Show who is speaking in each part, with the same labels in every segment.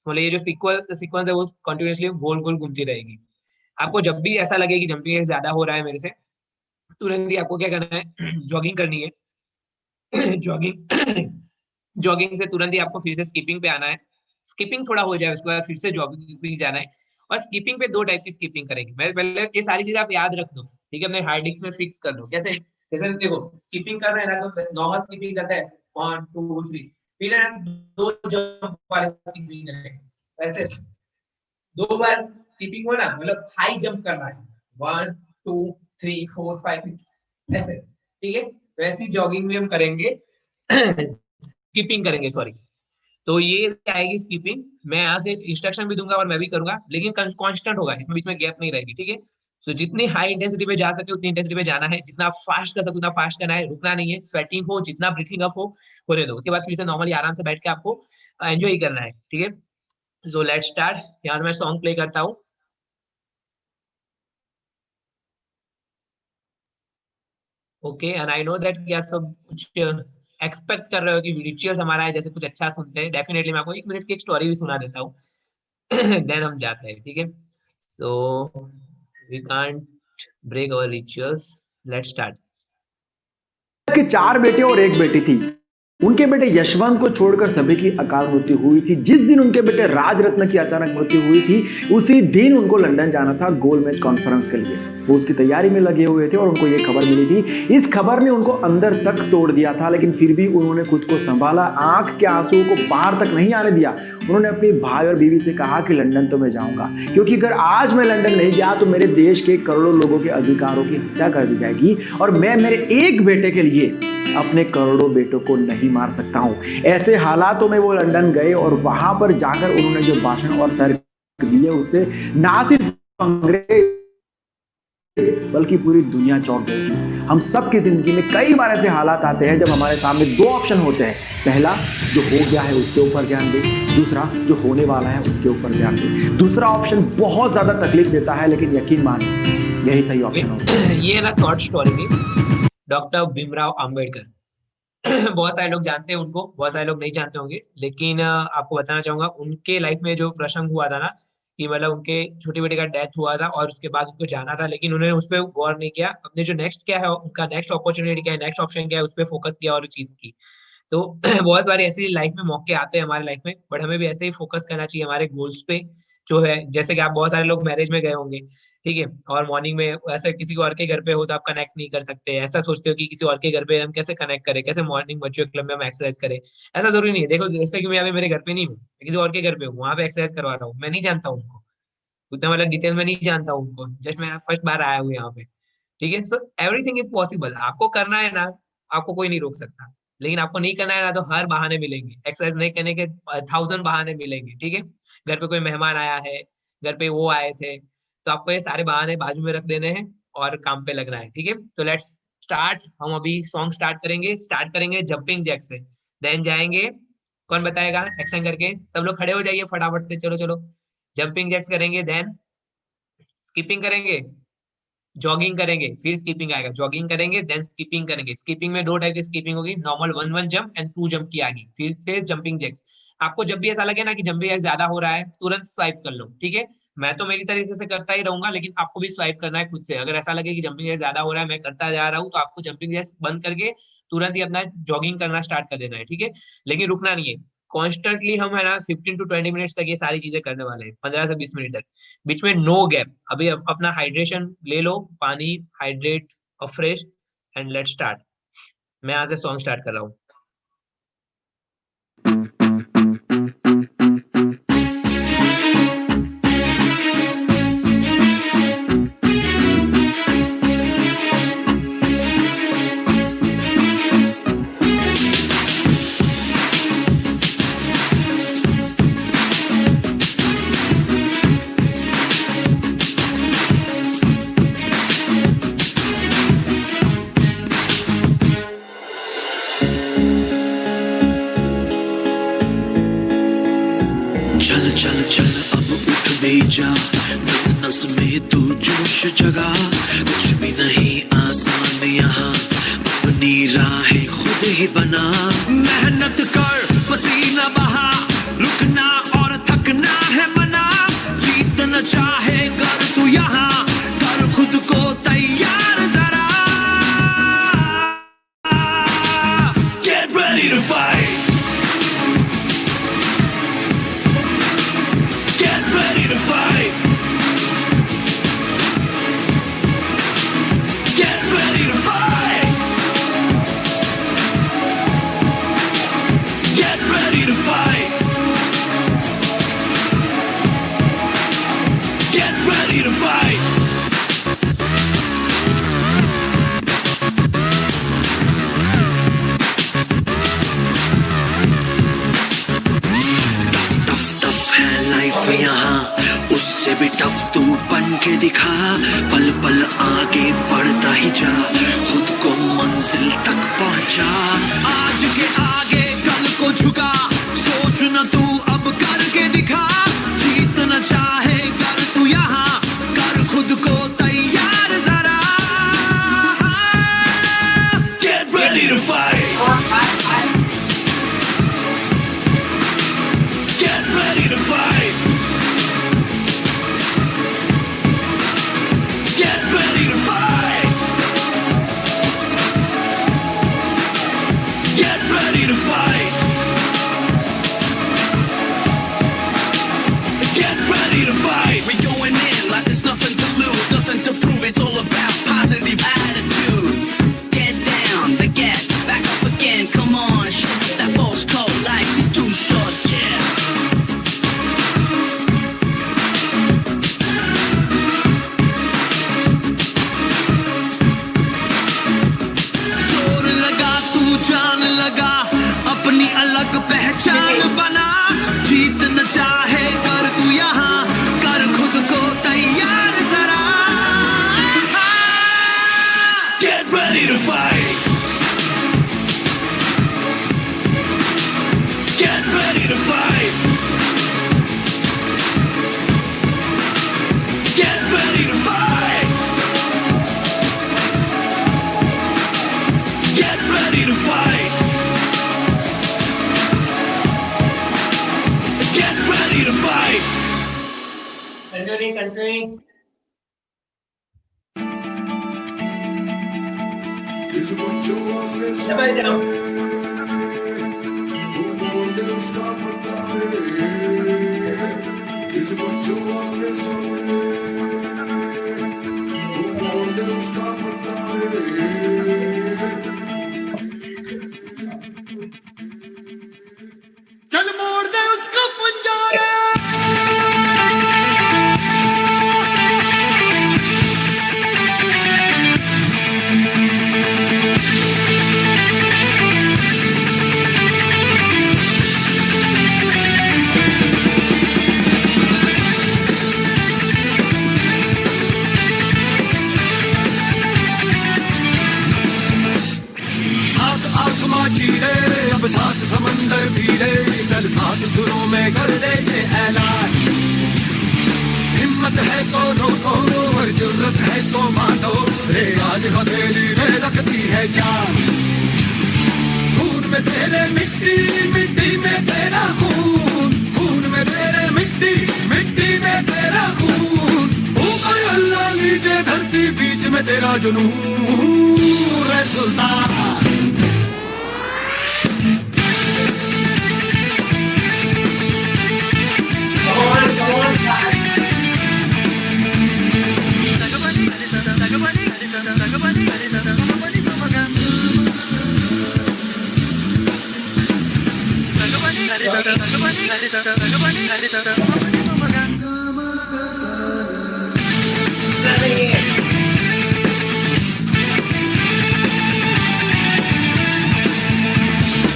Speaker 1: मतलब ये जो सीक्वेंस है वो कंटिन्यूअसली गोल गोल घूमती रहेगी। आपको जब भी ऐसा लगे कि जंपिंग जैक्स ज्यादा हो रहा है मेरे से, तुरंत ही आपको क्या करना है, जॉगिंग करनी है। जॉगिंग जॉगिंग से तुरंत ही आपको फिर से स्कीपिंग पे आना है। स्कीपिंग थोड़ा हो जाए उसके बाद फिर से जॉगिंग जाना है। और स्कीपिंग पे 2 टाइप की स्कीपिंग करेंगे। मैं पहले ये सारी चीजें आप याद रख दो, ठीक है, अपने हार्ड डिस्क में फिक्स कर दो। कैसे? जैसे देखो, स्कीपिंग कर रहे हैं ना तो नॉर्मल स्कीपिंग करता है 1 2 3, फिर है ना 2 जंप वाले स्कीपिंग करेंगे ऐसे। 2 बार स्कीपिंग हो ना, मतलब हाई जंप करना है, 1 2 3 4 5 ऐसे, ठीक है। वैसी जॉगिंग में हम करेंगे, स्कीपिंग करेंगे, सॉरी। तो ये आएगी स्कीपिंग। मैं यहाँ से इंस्ट्रक्शन भी दूंगा और मैं भी करूंगा, लेकिन कांस्टेंट होगा, इसमें बीच में गैप नहीं रहेगी, ठीक है। सो जितनी हाई इंटेंसिटी पे जा सके उतनी इंटेंसिटी पे जाना है, जितना फास्ट कर सके उतना फास्ट करना है, रुकना नहीं है। स्वेटिंग हो, जितना ब्रीथिंग अप हो होने दो। उसके बाद फिर से नॉर्मली आराम से बैठ के आपको एंजॉय करना है, ठीक है। सो लेट्स स्टार्ट। यहाँ से मैं सॉन्ग प्ले करता हूँ। Okay, and I know that क्या सब कुछ एक्सपेक्ट कर रहे हो कि रिचुअल्स हमारा है जैसे कुछ अच्छा सुनते हैं। डेफिनेटली मैं आपको 1 मिनट की एक स्टोरी भी सुना देता हूँ। देन हम जाते हैं, ठीक है। So we can't break our rituals. Let's start.
Speaker 2: के 4 बेटे और 1 बेटी थी। उनके बेटे यशवंत को छोड़कर सभी की अकाल मृत्यु हुई थी। जिस दिन उनके बेटे राजरत्न की अचानक मृत्यु हुई थी, उसी दिन उनको लंदन जाना था गोलमेज कॉन्फ्रेंस के लिए। वो उसकी तैयारी में लगे हुए थे और उनको ये खबर मिली थी। इस खबर ने उनको अंदर तक तोड़ दिया था, लेकिन फिर भी उन्होंने खुद को संभाला, आंख के आंसुओं को बाहर तक नहीं आने दिया। उन्होंने अपने भाई और बीवी से कहा कि लंदन तो मैं जाऊंगा, क्योंकि अगर आज मैं लंदन नहीं गया तो मेरे देश के करोड़ों लोगों के अधिकारों की हत्या कर दी जाएगी और मैं मेरे एक बेटे के लिए अपने करोड़ों बेटों को नहीं मार सकता हूं। ऐसे हालातों में वो लंदन गए और वहां पर जाकर उन्होंने जो भाषण और तर्क दिए, उससे ना सिर्फ अंग्रेज बल्कि पूरी दुनिया चौंक गई थी। हम सब की जिंदगी में कई बार ऐसे हालात आते हैं जब हमारे सामने 2 ऑप्शन होते हैं। पहला, जो हो गया है उसके ऊपर ध्यान दे। दूसरा, जो होने वाला है उसके ऊपर ध्यान दे। दूसरा ऑप्शन बहुत ज्यादा तकलीफ देता है, लेकिन यकीन मानिए यही सही ऑप्शन होता है।
Speaker 1: ये है ना शॉर्ट स्टोरी थी। डॉक्टर भीमराव अंबेडकर। बहुत सारे लोग जानते हैं उनको, बहुत सारे लोग नहीं जानते होंगे, लेकिन आपको बताना चाहूंगा उनके लाइफ में जो प्रसंग हुआ था ना, कि मतलब उनके छोटे बेटे का डेथ हुआ था और उसके बाद उनको जाना था, लेकिन उन्होंने उस पर गौर नहीं किया। अपने जो नेक्स्ट क्या है, उनका नेक्स्ट अपॉर्चुनिटी क्या है, नेक्स्ट ऑप्शन क्या है, उस पर फोकस किया और चीज की। तो बहुत बार ऐसी लाइफ में मौके आते हैं हमारे लाइफ में, बट हमें भी ऐसे ही फोकस करना चाहिए हमारे गोल्स पे, जो है। जैसे कि आप बहुत सारे लोग मैरिज में गए होंगे, ठीक है, और मॉर्निंग में ऐसे किसी और के घर पे हो तो आप कनेक्ट नहीं कर सकते। ऐसा सोचते हो कि किसी और के घर पे हम कैसे कनेक्ट करें, कैसे मॉर्निंग वर्चुअल क्लब में हम एक्सरसाइज करें। ऐसा जरूरी नहीं है। देखो, जैसे कि मैं अभी मेरे घर पे नहीं हूँ, मैं किसी और के घर पे हूँ, वहां पे एक्सरसाइज करवा रहा हूँ, मैं नहीं जानता हूँ उनको उतना, मतलब डिटेल में नहीं जानता हूँ उनको, जस्ट मैं फर्स्ट बार आया हूँ यहाँ पे, ठीक है। So everything is possible. आपको करना है ना, आपको कोई नहीं रोक सकता। लेकिन आपको नहीं करना है ना, तो हर बहाने मिलेंगे, एक्सरसाइज नहीं करने के 1000 बहाने मिलेंगे, ठीक है। घर पे कोई मेहमान आया है, घर पे वो आए थे, तो आपको ये सारे बहाने बाजू में रख देने हैं और काम पे लगना है, ठीक है। तो लेट्स स्टार्ट। हम अभी सॉन्ग स्टार्ट करेंगे जंपिंग जैक से, देन जाएंगे। कौन बताएगा एक्शन करके? सब लोग खड़े हो जाइए फटाफट से, चलो चलो। जंपिंग जैक्स करेंगे, देन स्किपिंग करेंगे, जॉगिंग करेंगे, फिर स्कीपिंग आएगा, जॉगिंग करेंगे देन स्कीपिंग करेंगे। स्कीपिंग में 2 टाइप की स्कीपिंग होगी, नॉर्मल 1 1 जंप एंड 2 जंप की आगे, फिर से जंपिंग जैक्स। आपको जब भी ऐसा लगे ना कि जंपिंग जैक्स ज्यादा हो रहा है, तुरंत स्वाइप कर लो, ठीक है। मैं तो मेरी तरीके से करता ही रहूंगा, लेकिन आपको भी स्वाइप करना है खुद से। अगर ऐसा लगे कि जंपिंग जैक्स ज्यादा हो रहा है, मैं करता जा रहा हूँ, तो आपको जंपिंग जैक्स बंद करके तुरंत ही अपना जॉगिंग करना स्टार्ट कर देना है, ठीक है। लेकिन रुकना नहीं है। कॉन्स्टेंटली हम है ना 15 to 20 मिनट्स तक ये सारी चीजें करने वाले हैं, 15 से 20 मिनट तक, बीच में नो गैप। अभी अपना हाइड्रेशन ले लो, पानी, हाइड्रेट और फ्रेश, एंड लेट स्टार्ट। मैं यहाँ से सॉन्ग स्टार्ट कर रहा हूँ।
Speaker 3: चल चल चल अब उठ भी जा, नस नस में तू जोश जगा। कुछ भी नहीं आसान यहाँ, अपनी राहें खुद ही बना। मेहनत कर, पसीना बहा, रुकना और थकना टफ यहाँ, उससे भी टफ तू बन के दिखा। पल पल आगे बढ़ता ही जा, खुद को मंजिल तक पहुंचा। आज के आगे कल को झुका, सोच न तू अब करके दिखा। जीतना चाहे कर तू यहाँ, कर खुद को तैयार जरा। Get ready to fight. Get ready to fight. Get ready to fight. Get ready to fight. Get ready to fight. We going in like there's nothing to lose, nothing to prove. It's all about positive attitude. Get down, then get back up again. Come on, shake that false cold. Life is too short, yeah. जोर लगा तू जान लगा, अपनी अलग पहचान बना। जीतना चाहे कर तू यहाँ, कर खुद को तैयार जरा। Get ready to fight. Get ready to fight. Get ready to fight. Get ready to fight. Get ready to fight.
Speaker 1: Continuing. Double jump.
Speaker 3: चल मोड़ दे उसका पंजारा। सात आसमां चीरे, अब सात समंदर भीड़े। चल सात सुरों में कर दे ये ऐलान। हिम्मत है तो रोको, और जुर्रत है तो मानो। रे आज हथेली में रखती है जान। खून में तेरे मिट्टी, मिट्टी में तेरा खून। खून में तेरे मिट्टी, मिट्टी में तेरा खून। ऊपर अल्लाह नीचे धरती, बीच में तेरा जुनून। रे सुल्तान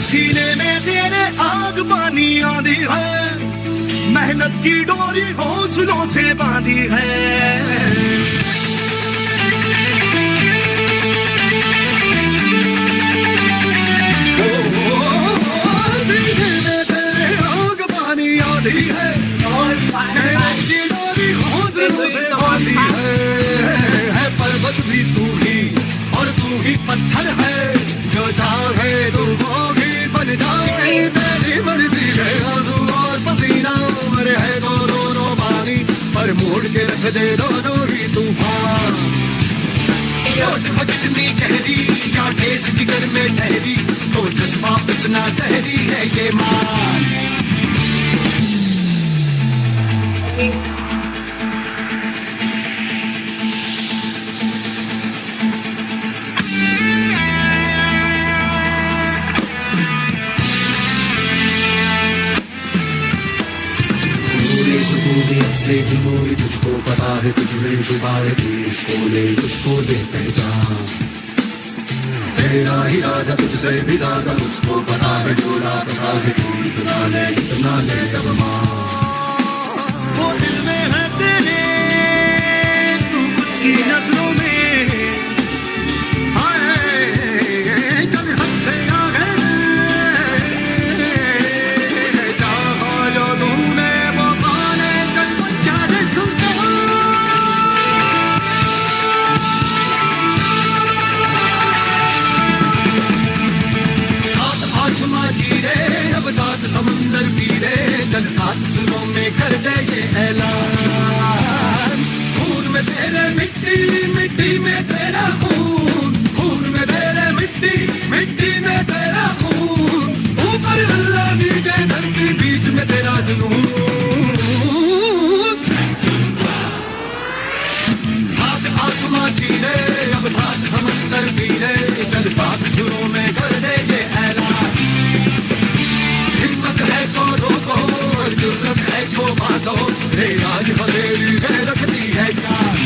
Speaker 3: सीने में तेरे आग पानी आंधी है, मेहनत की डोरी हौसलों से बांधी है। सीने में तेरे आग पानी आंधी है, मेहनत की डोरी हौसलों से बांधी है। पर्वत भी तू ही और तू ही पत्थर है, जो चाहे तू वो भी बन जाए। तेरी मर्जी है आंसू और पसीना, मरे है तो दोनों पानी, पर मोड़ के रख दे दोनों ही तूफान। चोट हो कितनी गहरी, या ठेस जिगर में ठहरी, तो जज्बा इतना जहरी है ये मान। से जुनून तुझको पता है, तुझमें छुपा है तू, उसको ले उसको दे पहचान। तेरा इरादा तुझसे भी ज्यादा उसको पता है, जो लापता है तू इतना ले अब मान। कर दे ये ऐलान, खून में तेरे मिट्टी, मिट्टी में तेरा खून, खून में तेरे मिट्टी, मिट्टी में तेरा खून, ऊपर अल्लाह नीचे धरती बीच में तेरा जुनून, सात आसमां चीरे अब सात समंदर पीरे, चल सात सुरों में कर दे ये ऐलान, हिम्मत है तो रोको और जुर्रत है तो बांधो, रे आज हथेली है रखती है जान।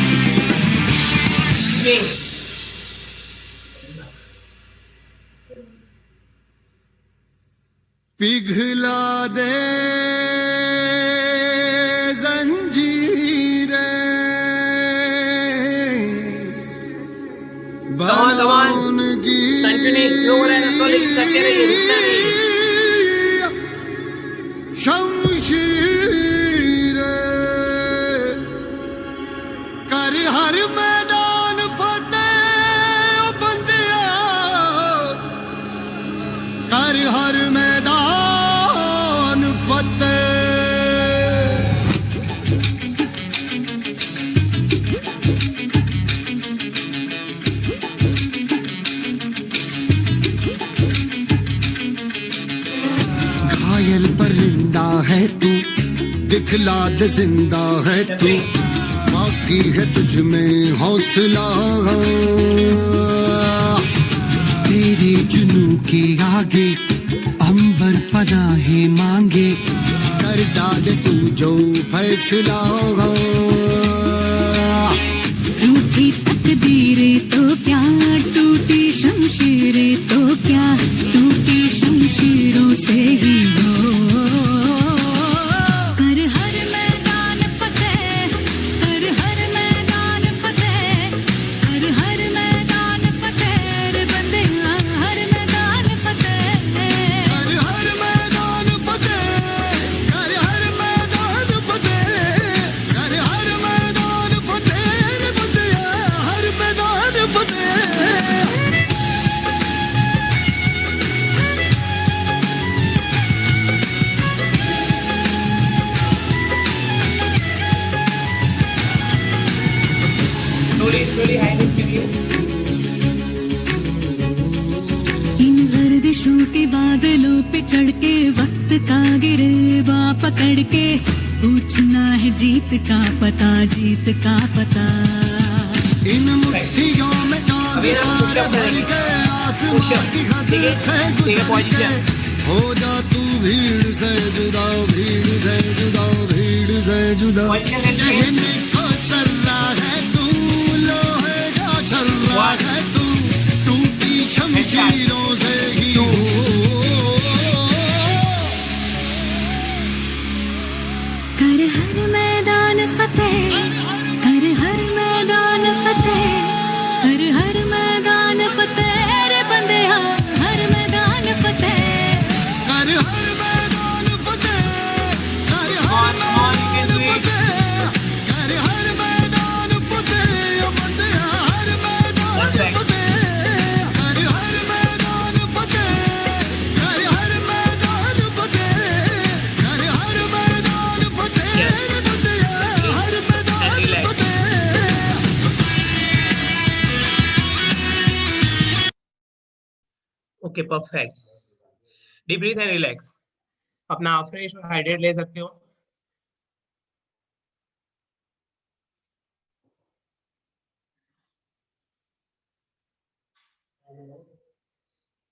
Speaker 3: पिघला दे शमशीर कर हर मैदान फतेह बंदिया, कर हर मैदान फतेह। घायल परिंदा है तू, दिखला दे जिंदा है तू, बाकी है तुझ में हौसला, तेरे जुनू के आगे अंबर पनाहे मांगे, कर डाले तू जो फैसला,
Speaker 4: रूठी तकदीरें तो क्या, टूटी शमशीरें तो क्या, टूटी शमशीरों से ही हो, कर हर मैदान फतेह, कर हर मैदान फतेह, कर हर मैदान फतेह, रे बंदे हर मैदान फतेह,
Speaker 3: कर हर मैदान फतेह, कर हर मैदान फतेह, कर हर मैदान फतेह, रे बंदिया हर मैदान फतेह।
Speaker 1: slowly highlight करिए।
Speaker 4: इन गर्दिशों के बादलों पे चढ़ के वक्त का गिरेबा पकड़ के, पूछना है जीत का पता, जीत का पता,
Speaker 3: इन मुट्ठियों में चांद तारे भर के, आसमां की हद से गुजर के, हो जा तू भीड़ से जुदा, भीड़ से जुदा, भीड़ से जुदा, कहने को सर्रा है तू, लोहे का छर्रा है तू, टूटी शमशीरों से ही हो,
Speaker 4: कर हर मैदान फतेह, कर हर मैदान फतेह, कर हर मैदान फतेह, रे बंदे हर मैदान फतेह,
Speaker 3: कर हर मैदान फतेह, कर हर मैदान फतेह, कर हर मैदान फतेह, बंदे हर मैदान फतेह, कर हर मैदान फतेह, कर हर मैदान फतेह, कर हर मैदान फतेह, बंदे हर मैदान फतेह।
Speaker 1: Okay perfect. Deep breath and relax. अपना फ्रेश हाइड्रेट ले सकते हो।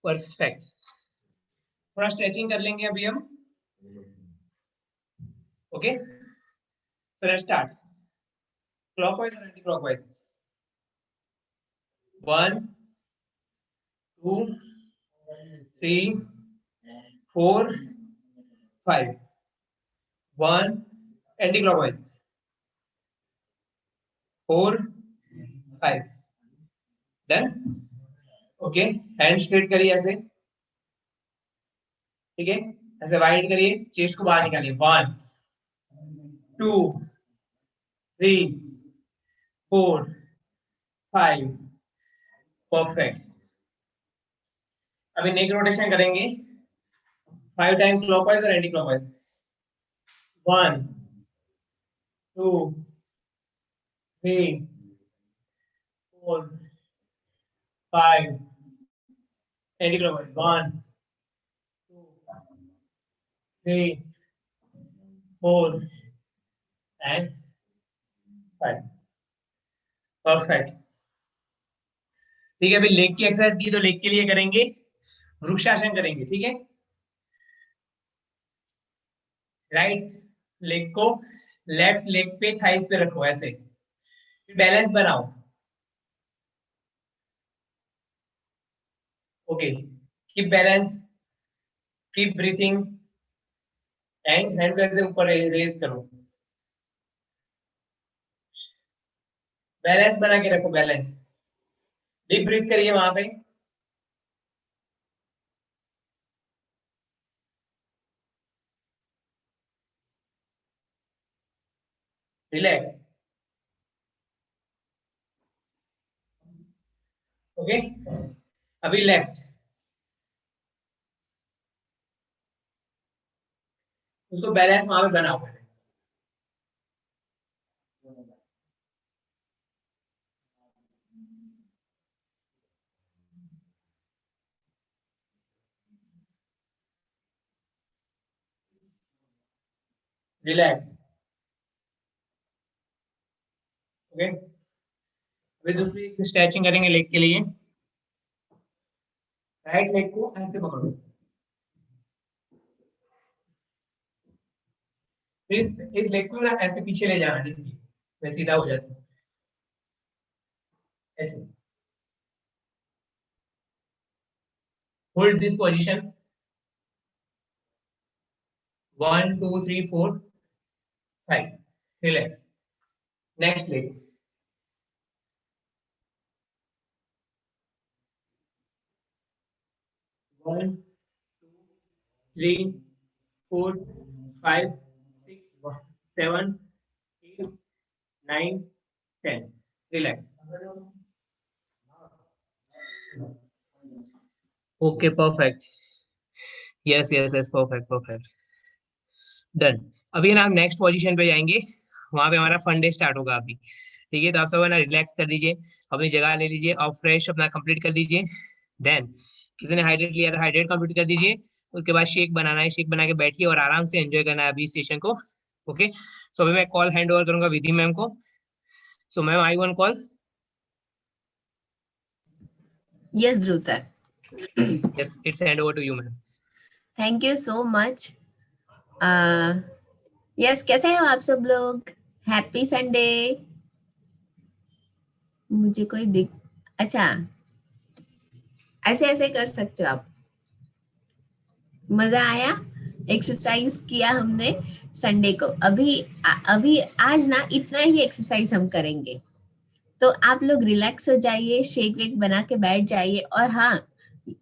Speaker 1: परफेक्ट। थोड़ा स्ट्रेचिंग कर लेंगे अभी हम। Okay so let's start. Clockwise और anticlockwise. 1 2 3 4 5 1 anticlockwise 4 5 done. Okay hand straight करिए ऐसे, ठीक है, ऐसे वाइड करिए, चेस्ट को बाहर निकालिए। 1 2 3 4 5 परफेक्ट। अभी नेक रोटेशन करेंगे 5 टाइम क्लॉकवाइज और एंटी क्लॉकवाइज। 1 2 3 4 5 1 2 3 4 and 5 perfect. ठीक है, अभी लेग की एक्सरसाइज की तो लेग के लिए करेंगे वृक्षासन करेंगे, ठीक है। राइट लेग को लेफ्ट लेग पे थाइस पे रखो ऐसे, बैलेंस बनाओ। Okay, keep balance, keep breathing and hand कैसे ऊपर रेज करो, बैलेंस बना के रखो, बैलेंस। डीप ब्रीथ करिए वहां पे, रिलैक्स। ओके, अभी लेफ्ट, उसको बैलेंस वहां पे बनाओ पहले। रिलैक्स। ओके, अभी दूसरी स्ट्रेचिंग करेंगे लेग के लिए। राइट लेग को ऐसे पकड़ो, इस लेग को ना ऐसे पीछे ले जाना, देखिए मैं सीधा हो जाता हूँ ऐसे। Hold this position 1 2 3 4 5, relax. Next leg, 1 2 3 4 5 6 7 8 9 10, relax. Okay perfect, yes yes yes, perfect perfect, done. अभी ना हम नेक्स्ट पोजीशन पे जाएंगे, वहां पे हमारा फन डे स्टार्ट होगा अभी। ठीक है, तो आप सब है ना रिलैक्स कर दीजिए, अपनी जगह ले लीजिए और फ्रेश अपना कंप्लीट कर दीजिए। देन किसी ने हाइड्रेट लिया था, हाइड्रेट कंप्लीट कर दीजिए। उसके बाद शेक बनाना है, शेक बना के बैठिए और आराम से एंजॉय करना है अभी सेशन को। ओके, सो अभी मैं कॉल हैंड ओवर करूंगा विधि मैम को। So ma'am, I one call.
Speaker 5: Yes, Dhruv sir.
Speaker 1: Yes, it's hand over to you ma'am.
Speaker 5: Thank you so much. Yes, कैसे हो आप सब लोग? Happy Sunday. मुझे कोई दिख, अच्छा ऐसे ऐसे कर सकते हो आप। मजा आया, एक्सरसाइज किया हमने संडे को। अभी आज ना इतना ही एक्सरसाइज हम करेंगे, तो आप लोग रिलैक्स हो जाइए, शेक वेक बना के बैठ जाइए। और हाँ,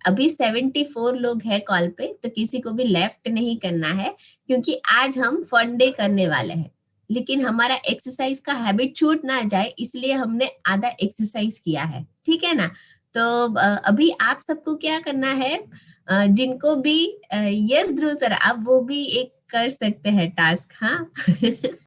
Speaker 5: अभी 74 लोग हैं कॉल पे, तो किसी को भी लेफ्ट नहीं करना है, क्योंकि आज हम फन डे करने वाले हैं। लेकिन हमारा एक्सरसाइज का हैबिट छूट ना जाए, इसलिए हमने आधा एक्सरसाइज किया है, ठीक है ना। तो अभी आप सबको क्या करना है, जिनको भी यस ध्रुव सर, आप वो भी एक कर सकते हैं टास्क, हाँ